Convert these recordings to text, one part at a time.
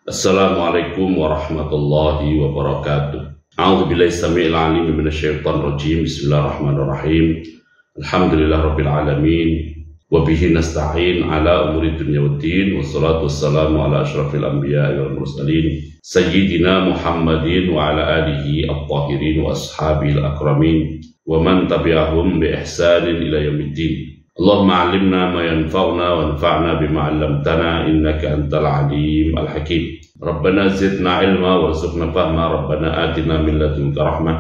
Assalamualaikum warahmatullahi wabarakatuh. A'udzubillahi samii'il 'aliim minasyaitonir rajiim. Bismillahirrahmanirrahim. Alhamdulillahirabbil alamin wa bihi nasta'in 'ala umuri dunya waddin. Wassalatu wassalamu 'ala asyrafil anbiya'i wal mursalin sayyidina Muhammadin wa 'ala alihi at-tahirin wa ashabil akramin wa man tabi'ahum bi ihsanin ila yaumiddin. Allahumma 'allimna ma yanfa'una wanfa'na bima 'allamtana innaka antal 'alimul hakim. Rabbana zidna ilma warzuqna fahma. Rabbana atina min ladunka rahmah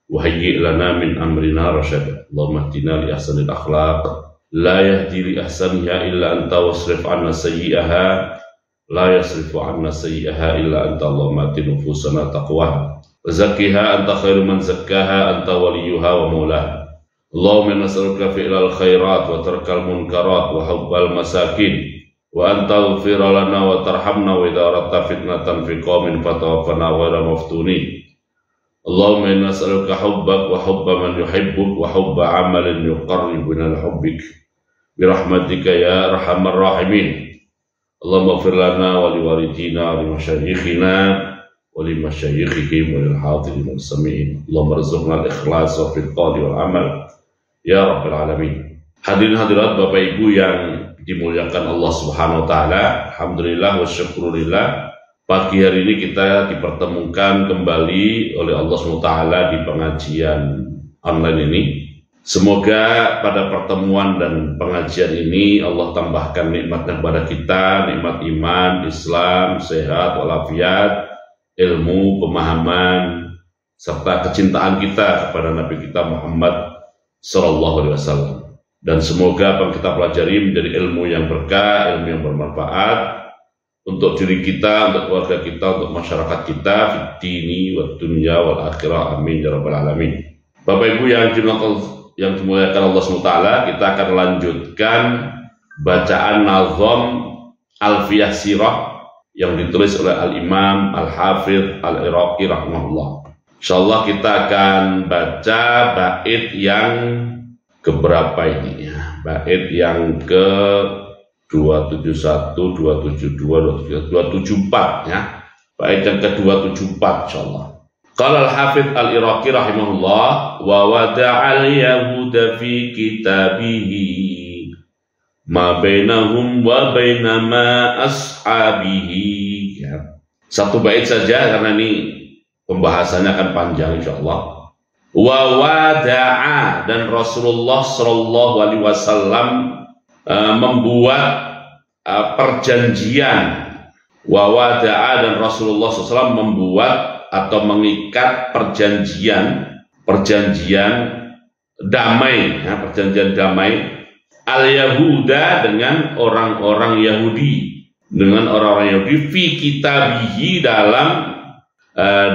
wa hayyi' lana min amrina rasyada. Allahumma hdina li ahsanil akhlaq la yahdi li ahsaniha illa anta wasrif 'anna sayyi'aha la yasrifu 'anna sayyi'aha illa anta. Allahumma ati nufusana taqwaha wa zakkiha anta khairu man zakkaha anta waliyuha wa maulaha. Allahumma nas'aluka fi'lal khairat wa tarkal munkarat wa hubbal masakin wa anta ighfir lana wa tarhamna wa idza aradta fitnatan fi qaumin fatawaffana ghayra maftunin. Allahumma inna nas'aluka hubbak wa hubba man yuhibbuk wa hubba 'amalin yuqarribuna li hubbik bi rahmatika ya arhamar rahimin. Allahumma ighfir lana wa li walidina wa li masyayikhina wa li masyayikhihim wa lil hadirin wal sami'in. Allahumma rzuqna al-ikhlas wa fil qawli wal amal ya Rabbal Alamin. Hadirin hadirat Bapak Ibu yang dimuliakan Allah Subhanahu wa Ta'ala, alhamdulillah wa syukurillah, pagi hari ini kita dipertemukan kembali oleh Allah Subhanahu wa Ta'ala di pengajian online ini. Semoga pada pertemuan dan pengajian ini Allah tambahkan nikmatnya kepada kita, nikmat iman, Islam, sehat, walafiat, ilmu, pemahaman, serta kecintaan kita kepada Nabi kita Muhammad Sallallahu Alaihi Wasallam. Dan semoga apa yang kita pelajari menjadi ilmu yang berkah, ilmu yang bermanfaat untuk diri kita, untuk keluarga kita, untuk masyarakat kita, fid dini wad dunya wal akhirah, amin ya rabbal alamin. Bapak Ibu yang dimuliakan Allah SWT, kita akan lanjutkan bacaan nazam Alfiyah Sirah yang ditulis oleh Al-Imam Al-Hafidh Al-Iraqi rahimahullah. Insyaallah kita akan baca bait yang keberapa ini ya? Bait yang ke 271, 272, 274 ya. Bait yang ke 274 insyaallah. Qala Al-Hafidh Al-Iraqi rahimahullah wa wada'al yahuda fi kitabihi ma bainahum wa bainama ashabihi ya. Satu bait saja karena ini pembahasannya akan panjang insyaallah. Wa wada'a, dan Rasulullah sallallahu alaihi wasallam membuat perjanjian. Wa wada'a, dan Rasulullah SAW membuat atau mengikat perjanjian damai ya, perjanjian damai al-Yahuda dengan orang-orang Yahudi, fi kitabihi, dalam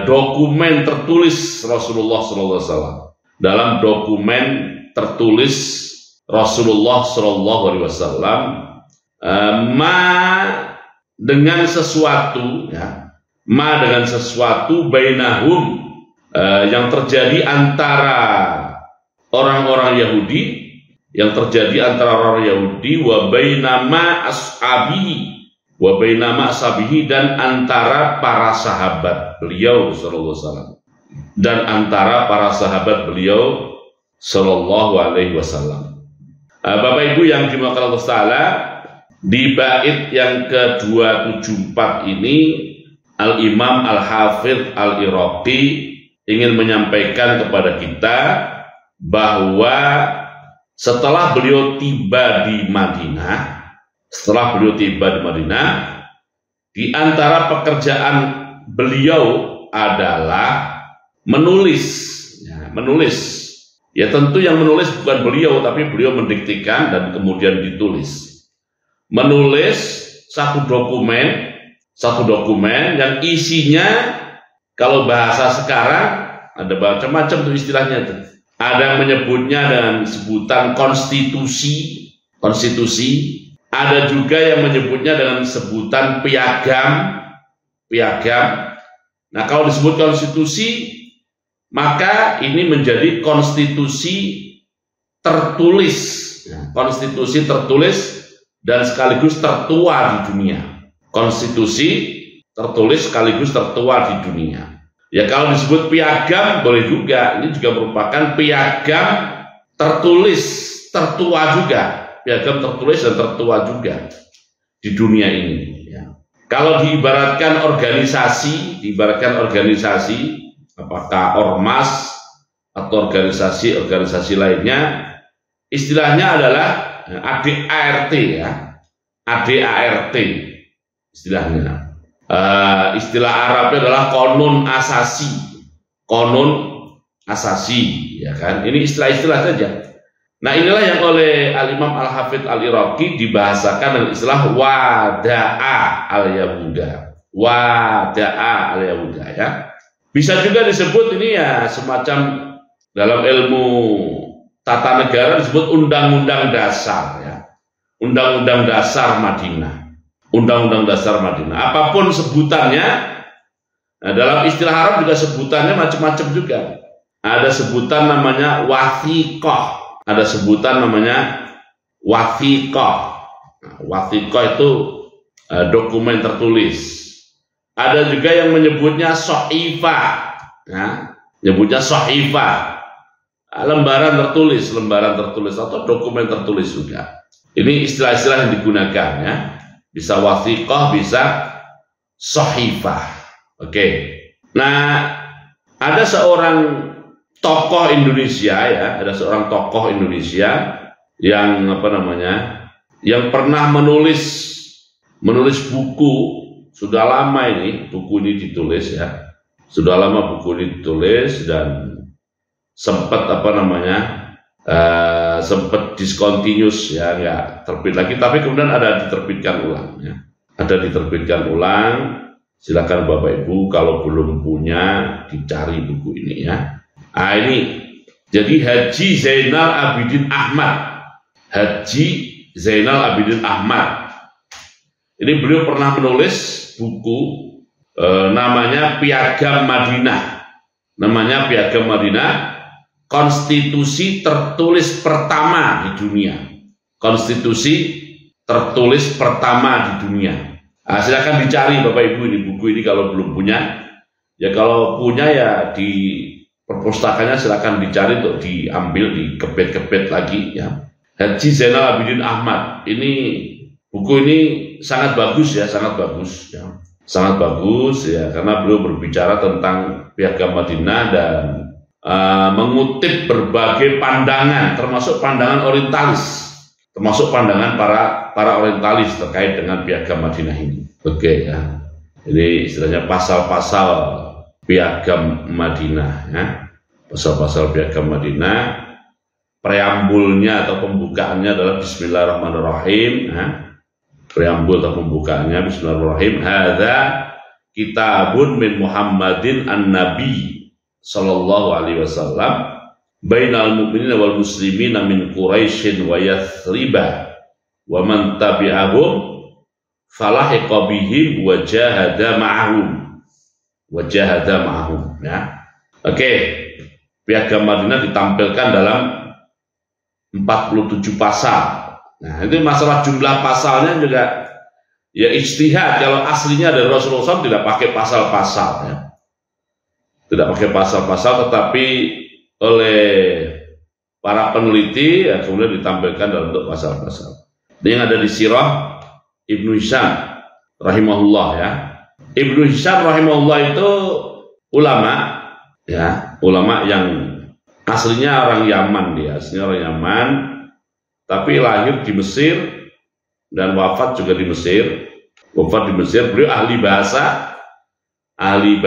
dokumen tertulis Rasulullah SAW, dalam dokumen tertulis Rasulullah SAW, dengan sesuatu ya, dengan sesuatu bainahum, yang terjadi antara orang-orang Yahudi, wa bainama ashabihi, dan antara para sahabat beliau sallallahu alaihi wasallam, dan antara para sahabat beliau sallallahu alaihi wasallam. Bapak Ibu yang dimuliakan Allah Ta'ala, di bait yang ke-274 ini Al-Imam Al-Hafidh Al-Iraqi ingin menyampaikan kepada kita bahwa setelah beliau tiba di Madinah, di antara pekerjaan beliau adalah menulis. Ya tentu yang menulis bukan beliau, tapi beliau mendiktikan dan kemudian ditulis. Menulis satu dokumen yang isinya, kalau bahasa sekarang ada macam-macam tuh istilahnya. Ada yang menyebutnya dengan sebutan konstitusi. Ada juga yang menyebutnya dengan sebutan piagam. Nah, kalau disebut konstitusi, maka ini menjadi konstitusi tertulis. Dan sekaligus tertua di dunia. Konstitusi tertulis sekaligus tertua di dunia. Ya kalau disebut piagam boleh juga, ini juga merupakan piagam tertulis tertua juga, piagam tertulis dan tertua juga di dunia ini. Ya. Kalau diibaratkan organisasi, apakah ormas atau organisasi lainnya, istilahnya adalah ADART ya, ADART istilahnya. Istilah Arabnya adalah konun asasi, ya kan? Ini istilah-istilah saja. Nah inilah yang oleh Al-Imam Al-Hafidh Al-Iraqi dibahasakan dengan istilah wada'a al-yahuda, ya. Bisa juga disebut ini ya semacam dalam ilmu tata negara disebut undang-undang dasar, ya. Undang-undang dasar Madinah. Undang-undang dasar Madinah, apapun sebutannya. Nah, dalam istilah Arab juga sebutannya macam-macam juga. Ada sebutan namanya wathiqah, ada sebutan namanya wathiqah. Nah, wathiqah itu dokumen tertulis. Ada juga yang menyebutnya sohifah, ya, menyebutnya sohifah, lembaran tertulis atau dokumen tertulis juga. Ini istilah-istilah yang digunakan, ya. Bisa wathiqah, bisa sohifah. Oke. Nah, ada seorang tokoh Indonesia, ya, yang yang pernah menulis buku. Sudah lama buku ini ditulis, ya. Sudah lama buku ini ditulis dan sempat sempat discontinuous, ya, nggak terbit lagi, tapi kemudian ada diterbitkan ulang, ya. Ada diterbitkan ulang. Silakan Bapak Ibu kalau belum punya dicari buku ini, ya. Nah ini jadi Haji Zainal Abidin Ahmad. Ini beliau pernah menulis buku namanya Piagam Madinah, konstitusi tertulis pertama di dunia. Nah, silakan dicari Bapak Ibu ini buku ini kalau belum punya. Ya kalau punya ya di perpustakanya silakan dicari untuk diambil, dikebet-kebet lagi, ya. Haji Zainal Abidin Ahmad. Buku ini sangat bagus, ya, sangat bagus, ya, karena beliau berbicara tentang Piagam Madinah dan mengutip berbagai pandangan, termasuk pandangan orientalis, para orientalis terkait dengan Piagam Madinah ini. Oke, ya. Ini istilahnya pasal-pasal Piagam Madinah, ya. Pasal-pasal Piagam Madinah. Preambulnya atau pembukaannya adalah Bismillahirrahmanirrahim, ya. Preambul atau pembukaannya Bismillahirrahmanirrahim. Hadza kitabun min Muhammadin an-Nabi sallallahu alaihi wasallam bainal mu'minina wal muslimina min Quraisyin wa Yathriba wa man tabi'ahum falahiqa bihim wa jahada ma'ahum, ya. Oke. Piagam Madinah ditampilkan dalam 47 pasal. Nah, itu masalah jumlah pasalnya juga ya ijtihad. Kalau aslinya dari Rasulullah SAW tidak pakai pasal-pasal, ya. Tidak pakai pasal-pasal, tetapi oleh para peneliti ya kemudian ditampilkan dalam bentuk pasal-pasal. Ini yang ada di Sirah Ibnu Hisham rahimahullah, ya. Ibnu Hisham rahimahullah itu ulama, ya, ulama yang aslinya orang Yaman, tapi lahir di Mesir dan wafat juga di Mesir. Beliau ahli bahasa, ahli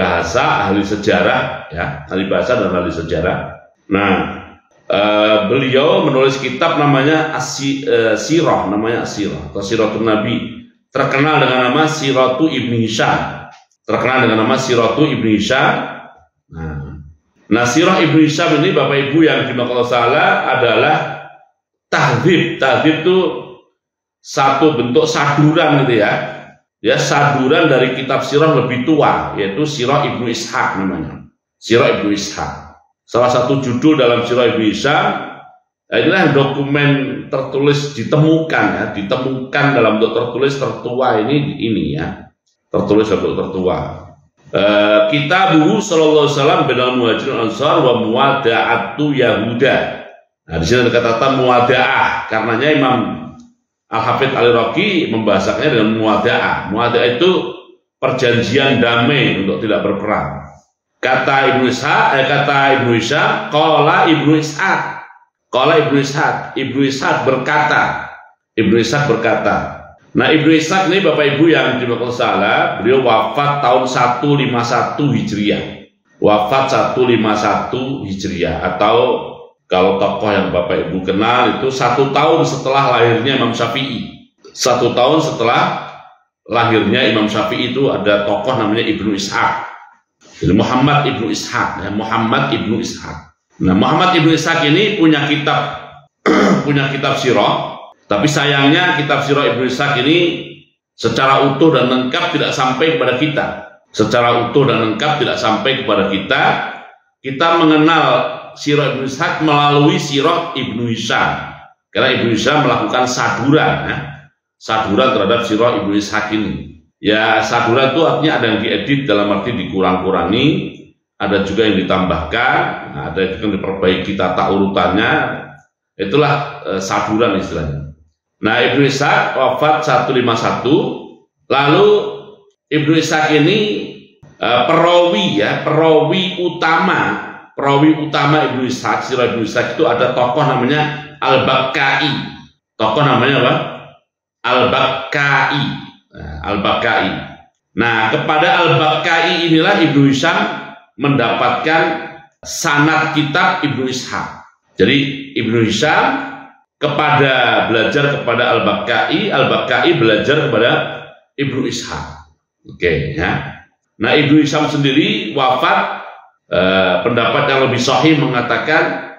sejarah, ya, ahli bahasa dan ahli sejarah. Nah, beliau menulis kitab namanya Sirah atau Siratun Nabi, terkenal dengan nama Siratu Ibnu Hisham. Nah, Sirah Ibnu Hisham ini Bapak Ibu yang dimaksud salah adalah tahdzib. Tahdzib itu satu bentuk saduran, gitu, ya. Ya, saduran dari kitab sirah lebih tua, yaitu Sirah Ibnu Ishaq namanya. Sirah Ibnu Ishaq. Salah satu judul dalam Sirah Ibnu Ishaq, inilah dokumen tertulis ditemukan dalam bentuk tertulis tertua ini, ya. tertulis untuk tertua. Kitabuhu sallallahu alaihi wasallam bainal muhajirin ansar wa muwada'atu Yahuda. Nah, di sini ada kata muwada'ah, karenanya Imam Al-Hafidz Al-Iraqi membahasakannya dengan muwada'ah. Muwada'ah itu perjanjian damai untuk tidak berperang. Kata Ibnu Ishaq, qala Ibnu Ishaq berkata. Nah, Ibnu Ishaq ini Bapak Ibu yang dimaksud salah, beliau wafat tahun 151 Hijriah. Wafat 151 Hijriah, atau kalau tokoh yang Bapak Ibu kenal itu 1 tahun setelah lahirnya Imam Syafi'i. 1 tahun setelah lahirnya Imam Syafi'i itu ada tokoh namanya Ibnu Ishaq. Jadi Muhammad Ibnu Ishaq, ya, Muhammad Ibnu Ishaq. Nah, Muhammad Ibnu Ishaq ini punya kitab sirah. Tapi sayangnya kitab sirah Ibnu Ishaq ini secara utuh dan lengkap tidak sampai kepada kita. Secara utuh dan lengkap tidak sampai kepada kita. Kita mengenal sirah Ibnu Ishaq melalui sirah Ibnu Hisham. Karena Ibnu Hisham melakukan saduran, ya. Saduran terhadap sirah Ibnu Ishaq ini. Ya, saduran itu artinya ada yang diedit dalam arti dikurang-kurangi, ada juga yang ditambahkan, ada juga yang diperbaiki tata urutannya. Itulah saduran istilahnya. Nah, Ibnu Ishaq wafat 151. Lalu Ibnu Ishaq ini perawi utama Ibnu Ishaq, sirah Ibnu Ishaq itu ada tokoh namanya Al-Bakkai. Tokoh namanya apa? Al-Bakkai. Al-Bakkai. Nah, kepada Al-Bakkai inilah Ibnu Hisham mendapatkan sanad kitab Ibnu Ishaq. Jadi Ibnu Hisham belajar kepada Al-Bakkai, Al-Bakkai belajar kepada Ibnu Ishaq. Oke, ya. Nah, Ibnu Hisham sendiri wafat, pendapat yang lebih sahih mengatakan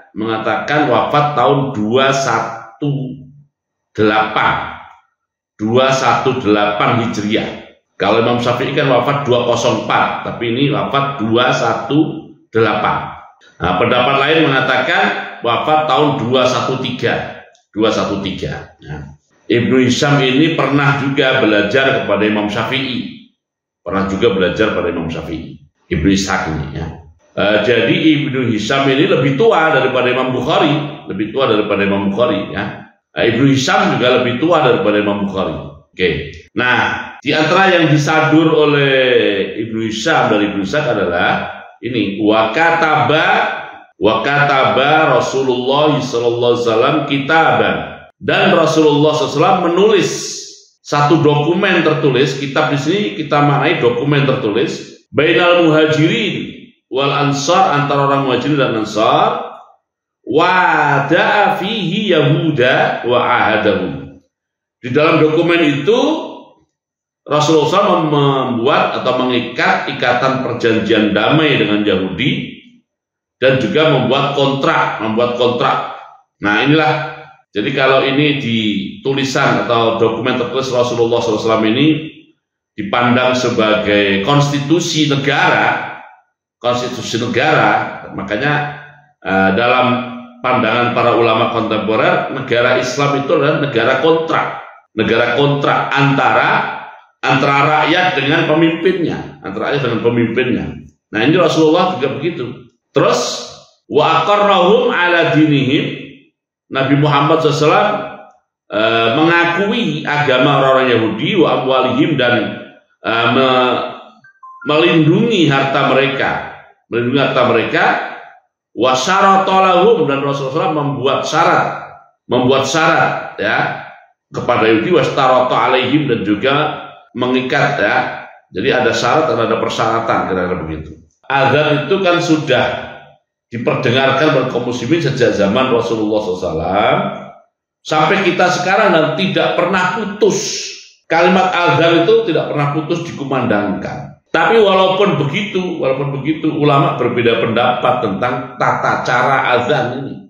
wafat tahun 218 Hijriah. Kalau Imam Syafi'i kan wafat 204, tapi ini wafat 218. Nah, pendapat lain mengatakan wafat tahun 213. Nah, Ibnu Hisham ini pernah juga belajar kepada Imam Syafi'i. Ibnu Ishaq ini, ya. Jadi Ibnu Hisham ini lebih tua daripada Imam Bukhari, ya. Ibnu Hisham juga lebih tua daripada Imam Bukhari. Oke. Nah, di antara yang disadur oleh Ibnu Hisham dari Ibnu Ishaq adalah ini, wa kataba Rasulullah sallallahu alaihi wasallam kitaban, dan Rasulullah SAW menulis satu dokumen tertulis. Kitab di sini kita maknai dokumen tertulis, bainal muhajirin wal ansar, antara orang muhajirin dan ansar, wa da'a fihi Yahuda wa ahadahum. Di dalam dokumen itu Rasulullah SAW membuat atau mengikat ikatan perjanjian damai dengan Yahudi, dan juga membuat kontrak. Nah, inilah, jadi kalau ini di tulisan atau dokumen tertulis Rasulullah SAW ini dipandang sebagai konstitusi negara, makanya dalam pandangan para ulama kontemporer, negara Islam itu adalah negara kontrak antara rakyat dengan pemimpinnya, Nah, ini Rasulullah juga begitu. Terus wa aqarrahum ala dinihim, Nabi Muhammad SAW mengakui agama orang Yahudi, wa amwalihim, dan melindungi harta mereka, wa syaratalahum, dan Rasulullah membuat syarat ya kepada Yahudi, wa syarata alaihim, dan juga mengikat, ya. Jadi ada syarat dan ada persyaratan, kira-kira begitu. Azan itu kan sudah diperdengarkan oleh kaum muslimin sejak zaman Rasulullah SAW sampai kita sekarang, dan tidak pernah putus. Kalimat azan itu tidak pernah putus dikumandangkan. Tapi walaupun begitu, ulama berbeda pendapat tentang tata cara azan ini.